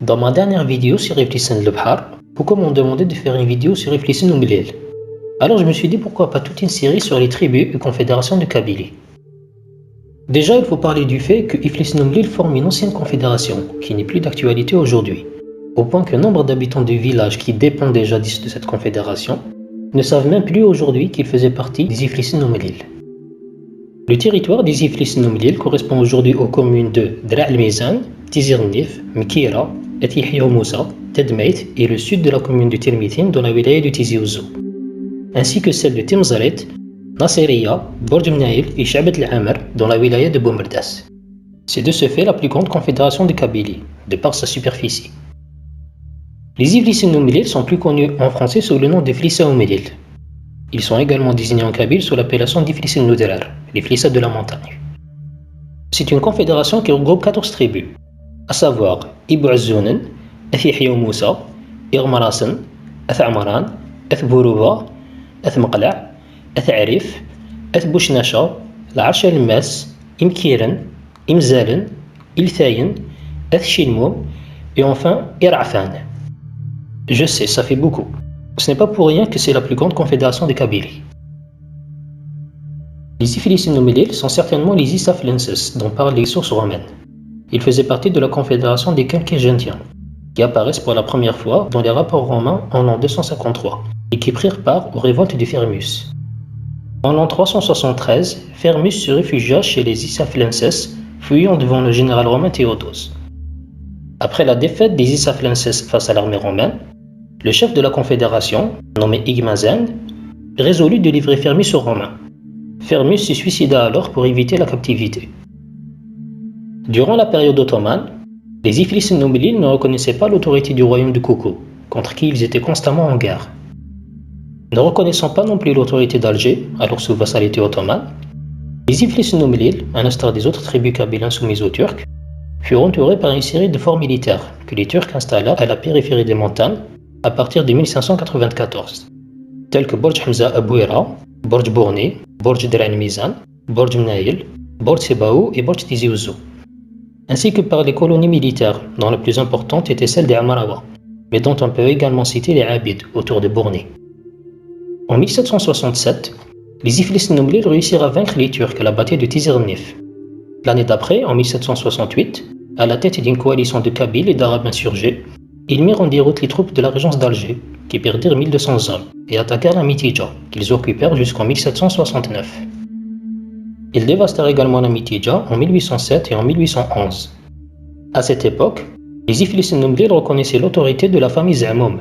Dans ma dernière vidéo sur Iflissen al-Bahar, beaucoup m'ont demandé de faire une vidéo sur Iflissen al-Mlil. Alors je me suis dit pourquoi pas toute une série sur les tribus et confédérations de Kabylie. Déjà, il faut parler du fait que Iflissen al-Mlil forme une ancienne confédération qui n'est plus d'actualité aujourd'hui, au point que nombre d'habitants du village qui dépendent déjà de cette confédération ne savent même plus aujourd'hui qu'ils faisaient partie des Iflissen al-Mlil. Le territoire des Iflissen al-Mlil correspond aujourd'hui aux communes de Dra' al-Mizan, Tizi Ghannif, Mkira, Et Yahya Moussa, Tedmait et le sud de la commune de Tirmitin dans la wilaya de Tizi Ouzou, ainsi que celle de Timzaret, Nasiriya, Bordj Mnaïl et Shabat al-Amr dans la wilaya de Boumrdas. C'est de ce fait la plus grande confédération de Kabylie, de par sa superficie. Les Iflissen al-Mlil sont plus connus en français sous le nom de Flissa al-Mlil. Ils sont également désignés en kabyle sous l'appellation d'Iflissen al-Nudrar, les Flissas de la montagne. C'est une confédération qui regroupe 14 tribus, à savoir Ibou Azzounen, Ath Yahya Moussa, Irmarasen, Ath Amaran, Ath Bourouba, Ath Mqla', Ath Arif, Ath Bouchnasha, L'Arsh al-Mas, Imkiren, Imzalen, Ilthayen, Ath Shilmoum et enfin Irafan. Je sais, ça fait beaucoup. Ce n'est pas pour rien que c'est la plus grande confédération de Kabylie. Les Iflissen al-Mlil sont certainement les Isaflenses dont parlent les sources romaines. Ils faisaient partie de la confédération des Carthaginiens, qui apparaissent pour la première fois dans les rapports romains en l'an 253 et qui prirent part aux révoltes de Firmus. En l'an 373, Firmus se réfugia chez les Isaflenses, fuyant devant le général romain Théodose. Après la défaite des Isaflenses face à l'armée romaine, le chef de la confédération, nommé Igmazen, résolut de livrer Firmus aux Romains. Firmus se suicida alors pour éviter la captivité. Durant la période ottomane, les Iflissen al-Mlil ne reconnaissaient pas l'autorité du royaume de Koukou, contre qui ils étaient constamment en guerre. Ne reconnaissant pas non plus l'autorité d'Alger, alors sous vassalité ottomane, les Iflissen al-Mlil, à l'instar des autres tribus kabyles insoumises aux Turcs, furent entourés par une série de forts militaires que les Turcs installèrent à la périphérie des montagnes à partir de 1594, tels que Bordj Hamza Abouira, Bordj Bourni, Bordj Dra' al-Mizan, Bordj Mnaïl, Bordj Sebaou et Bordj Tizi Ouzou, ainsi que par les colonies militaires, dont la plus importante était celle des Amarawa, mais dont on peut également citer les Abids autour de Bourni. En 1767, les Iflissen al-Mlil réussirent à vaincre les Turcs à la bataille de Tizi Ghannif. L'année d'après, en 1768, à la tête d'une coalition de Kabyles et d'Arabes insurgés, ils mirent en déroute les troupes de la régence d'Alger, qui perdirent 1200 hommes, et attaquèrent la Mitidja, qu'ils occupèrent jusqu'en 1769. Ils dévastèrent également la Mitidja en 1807 et en 1811. À cette époque, les Iflissen al-Mlil reconnaissaient l'autorité de la famille Za'moum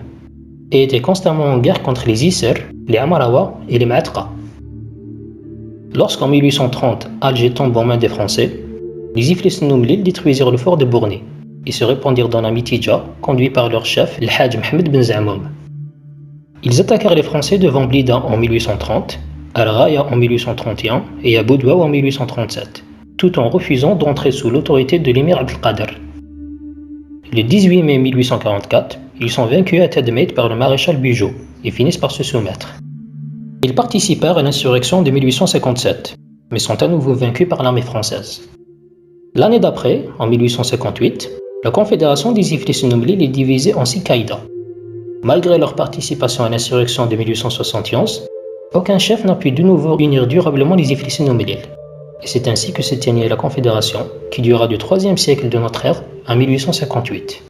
et étaient constamment en guerre contre les Isser, les Amarawa et les Ma'atqa. Lorsqu'en 1830, Alger tombe en main des Français, les Iflissen al-Mlil détruisirent le fort de Bourni et se répandirent dans la Mitidja, conduits par leur chef, le Hadj Mohamed Ben Za'moum. Ils attaquèrent les Français devant Blida en 1830, Al-Raya en 1831 et à Boudouaa en 1837, tout en refusant d'entrer sous l'autorité de l'émir Abdelkader. Le 18 mai 1844, ils sont vaincus à Tedmait par le maréchal Bugeaud et finissent par se soumettre. Ils participèrent à l'insurrection de 1857, mais sont à nouveau vaincus par l'armée française. L'année d'après, en 1858, la confédération des Iflissen al-Mlil est divisée en 6 caïdas. Malgré leur participation à l'insurrection de 1871, aucun chef n'a pu de nouveau unir durablement les Iflissen al-Mlil. Et c'est ainsi que s'éteignait la confédération, qui dura du IIIe siècle de notre ère à 1858.